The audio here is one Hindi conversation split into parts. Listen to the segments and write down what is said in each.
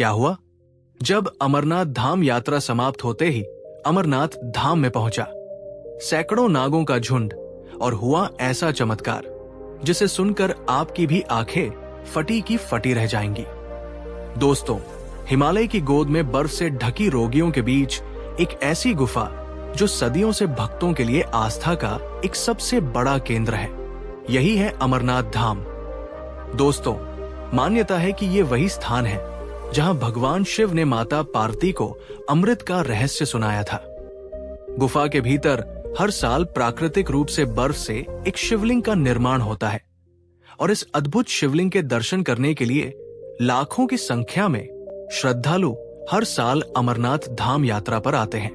क्या हुआ? जब अमरनाथ धाम यात्रा समाप्त होते ही अमरनाथ धाम में पहुंचा सैकड़ों नागों का झुंड, और हुआ ऐसा चमत्कार जिसे सुनकर आपकी भी आंखें फटी की फटी रह जाएंगी। दोस्तों, हिमालय की गोद में बर्फ से ढकी रोगियों के बीच एक ऐसी गुफा जो सदियों से भक्तों के लिए आस्था का एक सबसे बड़ा केंद्र है, यही है अमरनाथ धाम। दोस्तों, मान्यता है कि ये वही स्थान है जहां भगवान शिव ने माता पार्वती को अमृत का रहस्य सुनाया था। गुफा के भीतर हर साल प्राकृतिक रूप से बर्फ से एक शिवलिंग का निर्माण होता है, और इस अद्भुत शिवलिंग के दर्शन करने के लिए लाखों की संख्या में श्रद्धालु हर साल अमरनाथ धाम यात्रा पर आते हैं।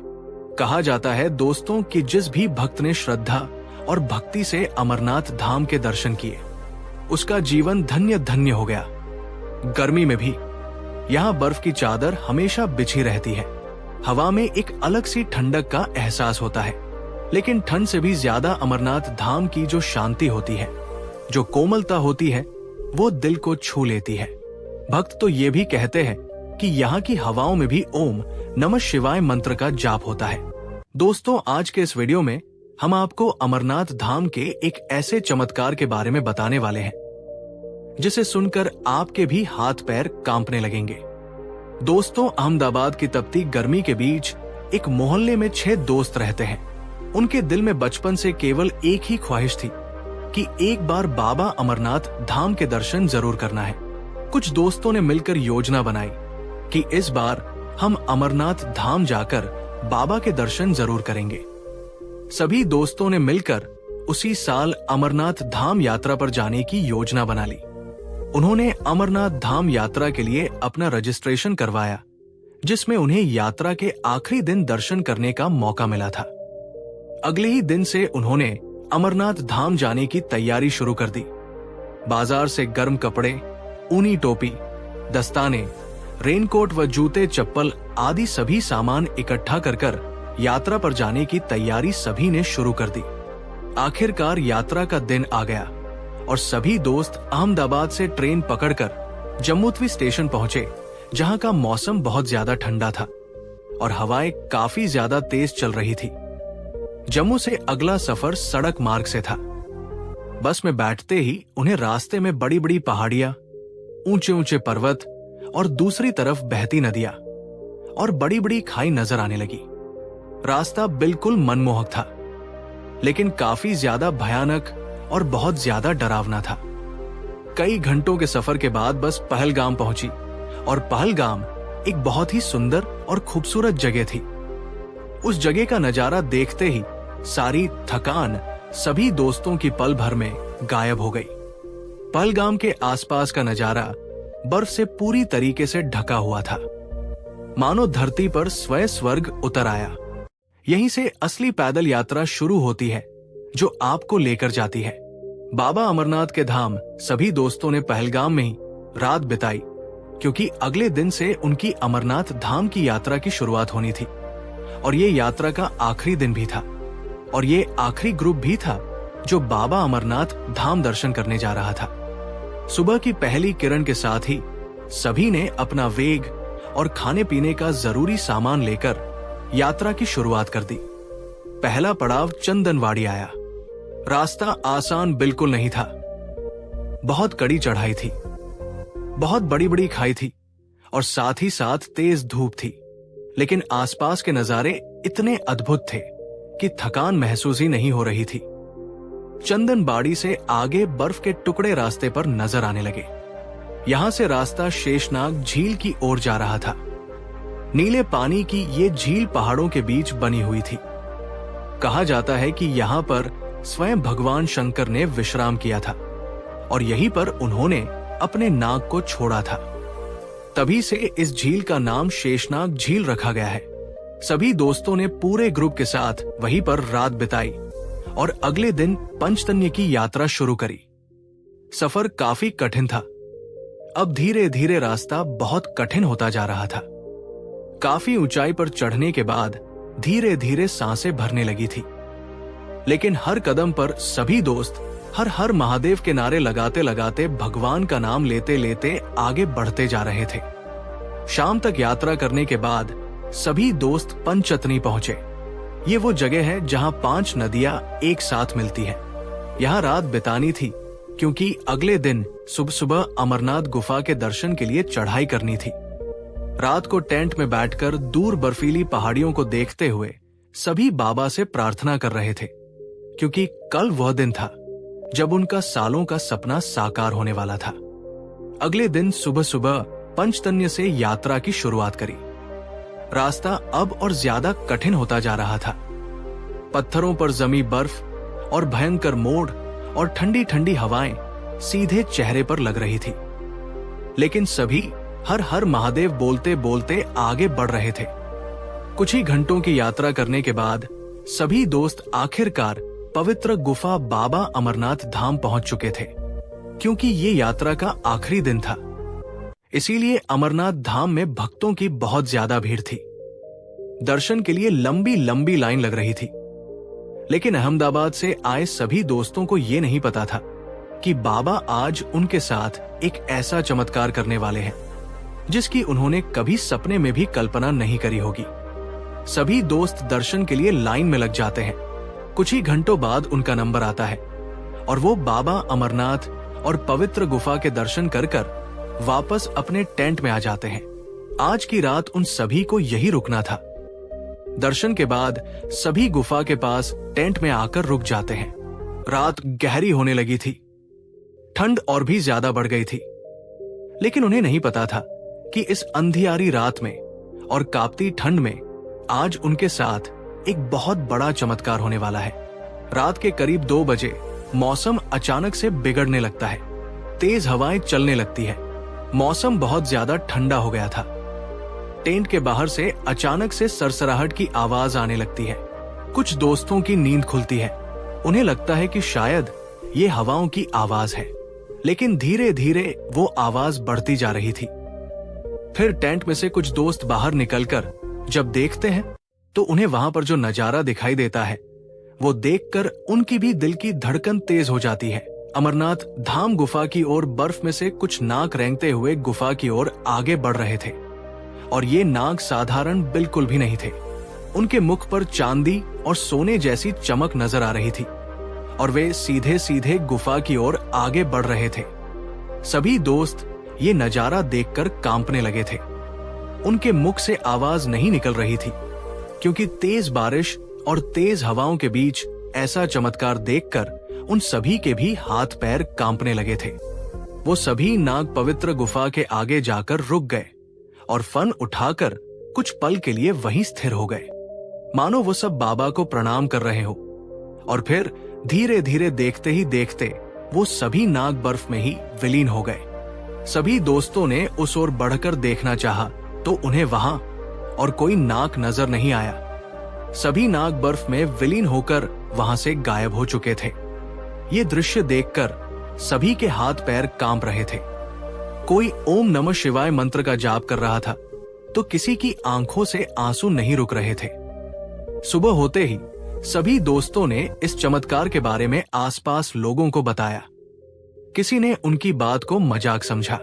कहा जाता है दोस्तों कि जिस भी भक्त ने श्रद्धा और भक्ति से अमरनाथ धाम के दर्शन किए, उसका जीवन धन्य धन्य हो गया। गर्मी में भी यहाँ बर्फ की चादर हमेशा बिछी रहती है। हवा में एक अलग सी ठंडक का एहसास होता है, लेकिन ठंड से भी ज्यादा अमरनाथ धाम की जो शांति होती है, जो कोमलता होती है, वो दिल को छू लेती है। भक्त तो ये भी कहते हैं कि यहाँ की हवाओं में भी ओम नमः शिवाय मंत्र का जाप होता है। दोस्तों, आज के इस वीडियो में हम आपको अमरनाथ धाम के एक ऐसे चमत्कार के बारे में बताने वाले हैं जिसे सुनकर आपके भी हाथ पैर कांपने लगेंगे। दोस्तों, अहमदाबाद की तपती गर्मी के बीच एक मोहल्ले में 6 दोस्त रहते हैं। उनके दिल में बचपन से केवल एक ही ख्वाहिश थी कि एक बार बाबा अमरनाथ धाम के दर्शन जरूर करना है। कुछ दोस्तों ने मिलकर योजना बनाई कि इस बार हम अमरनाथ धाम जाकर बाबा के दर्शन जरूर करेंगे। सभी दोस्तों ने मिलकर उसी साल अमरनाथ धाम यात्रा पर जाने की योजना बना ली। उन्होंने अमरनाथ धाम यात्रा के लिए अपना रजिस्ट्रेशन करवाया, जिसमें उन्हें यात्रा के आखिरी दिन दर्शन करने का मौका मिला था। अगले ही दिन से उन्होंने अमरनाथ धाम जाने की तैयारी शुरू कर दी। बाजार से गर्म कपड़े, ऊनी टोपी, दस्ताने, रेनकोट व जूते चप्पल आदि सभी सामान इकट्ठा कर यात्रा पर जाने की तैयारी सभी ने शुरू कर दी। आखिरकार यात्रा का दिन आ गया और सभी दोस्त अहमदाबाद से ट्रेन पकड़कर जम्मूतवी स्टेशन पहुंचे, जहां का मौसम बहुत ज्यादा ठंडा था और हवाएं काफी ज्यादा तेज चल रही थी। जम्मू से अगला सफर सड़क मार्ग से था। बस में बैठते ही उन्हें रास्ते में बड़ी बड़ी पहाड़ियां, ऊंचे ऊंचे पर्वत और दूसरी तरफ बहती नदियां और बड़ी बड़ी खाई नजर आने लगी। रास्ता बिल्कुल मनमोहक था, लेकिन काफी ज्यादा भयानक और बहुत ज्यादा डरावना था। कई घंटों के सफर के बाद बस पहलगाम पहुंची, और पहलगाम एक बहुत ही सुंदर और खूबसूरत जगह थी। उस जगह का नजारा देखते ही सारी थकान सभी दोस्तों की पल भर में गायब हो गई। पहलगाम के आसपास का नजारा बर्फ से पूरी तरीके से ढका हुआ था, मानो धरती पर स्वयं स्वर्ग उतर आया। यहीं से असली पैदल यात्रा शुरू होती है, जो आपको लेकर जाती है बाबा अमरनाथ के धाम। सभी दोस्तों ने पहलगाम में ही रात बिताई, क्योंकि अगले दिन से उनकी अमरनाथ धाम की यात्रा की शुरुआत होनी थी, और ये यात्रा का आखिरी दिन भी था, और ये आखिरी ग्रुप भी था जो बाबा अमरनाथ धाम दर्शन करने जा रहा था। सुबह की पहली किरण के साथ ही सभी ने अपना वेग और खाने पीने का जरूरी सामान लेकर यात्रा की शुरुआत कर दी। पहला पड़ाव चंदनवाड़ी आया। रास्ता आसान बिल्कुल नहीं था। बहुत कड़ी चढ़ाई थी, बहुत बड़ी बड़ी खाई थी और साथ ही साथ तेज धूप थी, लेकिन आसपास के नजारे इतने अद्भुत थे कि थकान महसूस ही नहीं हो रही थी। चंदनबाड़ी से आगे बर्फ के टुकड़े रास्ते पर नजर आने लगे। यहां से रास्ता शेषनाग झील की ओर जा रहा था। नीले पानी की ये झील पहाड़ों के बीच बनी हुई थी। कहा जाता है कि यहाँ पर स्वयं भगवान शंकर ने विश्राम किया था और यहीं पर उन्होंने अपने नाग को छोड़ा था। तभी से इस झील का नाम शेषनाग झील रखा गया है। सभी दोस्तों ने पूरे ग्रुप के साथ वहीं पर रात बिताई और अगले दिन पंचतन्य की यात्रा शुरू करी। सफर काफी कठिन था। अब धीरे धीरे रास्ता बहुत कठिन होता जा रहा था। काफी ऊंचाई पर चढ़ने के बाद धीरे धीरे सांसें भरने लगी थी, लेकिन हर कदम पर सभी दोस्त हर हर महादेव के नारे लगाते लगाते भगवान का नाम लेते लेते आगे बढ़ते जा रहे थे। शाम तक यात्रा करने के बाद सभी दोस्त पंचतनी पहुंचे। ये वो जगह है जहां 5 नदियां एक साथ मिलती हैं। यहाँ रात बितानी थी क्योंकि अगले दिन सुबह सुबह अमरनाथ गुफा के दर्शन के लिए चढ़ाई करनी थी। रात को टेंट में बैठकर दूर बर्फीली पहाड़ियों को देखते हुए सभी बाबा से प्रार्थना कर रहे थे, क्योंकि कल वह दिन था जब उनका सालों का सपना साकार होने वाला था। अगले दिन सुबह सुबह पंचतन्य से यात्रा की शुरुआत करी। रास्ता अब और ज्यादा कठिन होता जा रहा था। पत्थरों पर जमी बर्फ और भयंकर मोड़ और ठंडी ठंडी हवाएं सीधे चेहरे पर लग रही थी, लेकिन सभी हर हर महादेव बोलते बोलते आगे बढ़ रहे थे। कुछ ही घंटों की यात्रा करने के बाद सभी दोस्त आखिरकार पवित्र गुफा बाबा अमरनाथ धाम पहुंच चुके थे। क्योंकि ये यात्रा का आखिरी दिन था, इसीलिए अमरनाथ धाम में भक्तों की बहुत ज्यादा भीड़ थी। दर्शन के लिए लंबी लंबी लाइन लग रही थी। लेकिन अहमदाबाद से आए सभी दोस्तों को ये नहीं पता था कि बाबा आज उनके साथ एक ऐसा चमत्कार करने वाले हैं जिसकी उन्होंने कभी सपने में भी कल्पना नहीं करी होगी। सभी दोस्त दर्शन के लिए लाइन में लग जाते हैं। कुछ ही घंटों बाद उनका नंबर आता है और वो बाबा अमरनाथ और पवित्र गुफा के दर्शन कर वापस अपने टेंट में आ जाते हैं। आज की रात उन सभी को यही रुकना था। दर्शन के बाद सभी गुफा के पास टेंट में आकर रुक जाते हैं। रात गहरी होने लगी थी। ठंड और भी ज्यादा बढ़ गई थी, लेकिन उन्हें नहीं पता था कि इस अंधियारी रात में और कांपती ठंड में आज उनके साथ एक बहुत बड़ा चमत्कार होने वाला है। रात के करीब 2 बजे मौसम अचानक से बिगड़ने लगता है। तेज हवाएं चलने लगती है। मौसम बहुत ज्यादा ठंडा हो गया था। टेंट के बाहर से अचानक से सरसराहट की आवाज आने लगती है। कुछ दोस्तों की नींद खुलती है। उन्हें लगता है कि शायद ये हवाओं की आवाज है, लेकिन धीरे धीरे वो आवाज बढ़ती जा रही थी। फिर टेंट में से कुछ दोस्त बाहर निकलकर जब देखते हैं तो उन्हें वहां पर जो नजारा दिखाई देता है वो देखकर उनकी भी दिल की धड़कन तेज हो जाती है। अमरनाथ धाम गुफा की ओर बर्फ में से कुछ नाग रेंगते हुए गुफा की ओर आगे बढ़ रहे थे, और ये नाग साधारण बिल्कुल भी नहीं थे। उनके मुख पर चांदी और सोने जैसी चमक नजर आ रही थी और वे सीधे सीधे गुफा की ओर आगे बढ़ रहे थे। सभी दोस्त ये नजारा देखकर कांपने लगे थे। उनके मुख से आवाज नहीं निकल रही थी, क्योंकि तेज बारिश और तेज हवाओं के बीच ऐसा चमत्कार देखकर उन सभी के भी हाथ पैर कांपने लगे थे। वो सभी नाग पवित्र गुफा के आगे जाकर रुक गए और फन उठाकर कुछ पल के लिए वहीं स्थिर हो गए, मानो वो सब बाबा को प्रणाम कर रहे हो। और फिर धीरे धीरे देखते ही देखते वो सभी नाग बर्फ में ही विलीन हो गए। सभी दोस्तों ने उस ओर बढ़कर देखना चाहा तो उन्हें वहां और कोई नाग नजर नहीं आया। सभी नाग बर्फ में विलीन होकर वहां से गायब हो चुके थे। ये दृश्य देखकर सभी के हाथ पैर कांप रहे थे। कोई ओम नमः शिवाय मंत्र का जाप कर रहा था तो किसी की आंखों से आंसू नहीं रुक रहे थे। सुबह होते ही सभी दोस्तों ने इस चमत्कार के बारे में आसपास लोगों को बताया। किसी ने उनकी बात को मजाक समझा,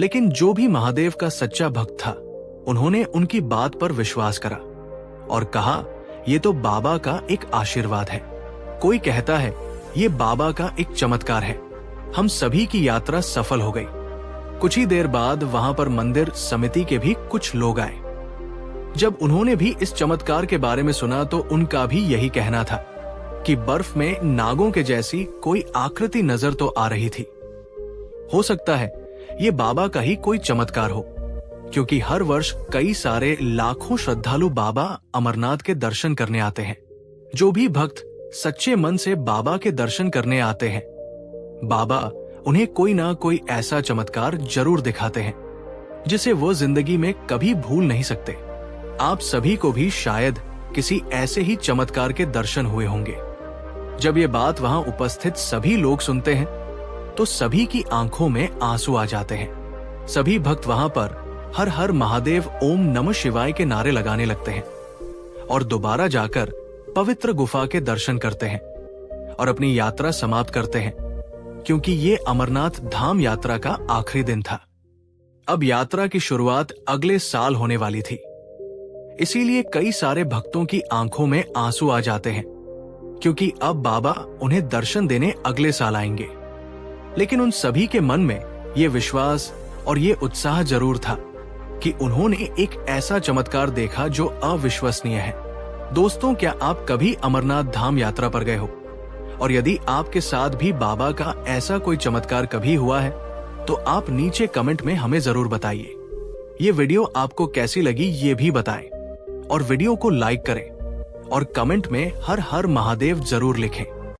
लेकिन जो भी महादेव का सच्चा भक्त था उन्होंने उनकी बात पर विश्वास करा और कहा ये तो बाबा का एक आशीर्वाद है। कोई कहता है ये बाबा का एक चमत्कार है। हम सभी की यात्रा सफल हो गई। कुछ ही देर बाद वहां पर मंदिर समिति के भी कुछ लोग आए। जब उन्होंने भी इस चमत्कार के बारे में सुना तो उनका भी यही कहना था कि बर्फ में नागों के जैसी कोई आकृति नजर तो आ रही थी। हो सकता है ये बाबा का ही कोई चमत्कार हो, क्योंकि हर वर्ष कई सारे लाखों श्रद्धालु बाबा अमरनाथ के दर्शन करने आते हैं। जो भी भक्त सच्चे मन से बाबा के दर्शन करने आते हैं, बाबा उन्हें कोई ना कोई ऐसा चमत्कार जरूर दिखाते हैं जिसे वो जिंदगी में कभी भूल नहीं सकते। आप सभी को भी शायद किसी ऐसे ही चमत्कार के दर्शन हुए होंगे। जब ये बात वहां उपस्थित सभी लोग सुनते हैं तो सभी की आंखों में आंसू आ जाते हैं। सभी भक्त वहां पर हर हर महादेव ओम नमः शिवाय के नारे लगाने लगते हैं और दोबारा जाकर पवित्र गुफा के दर्शन करते हैं और अपनी यात्रा समाप्त करते हैं, क्योंकि ये अमरनाथ धाम यात्रा का आखिरी दिन था। अब यात्रा की शुरुआत अगले साल होने वाली थी। इसीलिए कई सारे भक्तों की आंखों में आंसू आ जाते हैं, क्योंकि अब बाबा उन्हें दर्शन देने अगले साल आएंगे। लेकिन उन सभी के मन में ये विश्वास और ये उत्साह जरूर था कि उन्होंने एक ऐसा चमत्कार देखा जो अविश्वसनीय है। दोस्तों, क्या आप कभी अमरनाथ धाम यात्रा पर गए हो? और यदि आपके साथ भी बाबा का ऐसा कोई चमत्कार कभी हुआ है तो आप नीचे कमेंट में हमें जरूर बताइए। ये वीडियो आपको कैसी लगी ये भी बताएं और वीडियो को लाइक करें और कमेंट में हर हर महादेव जरूर लिखें।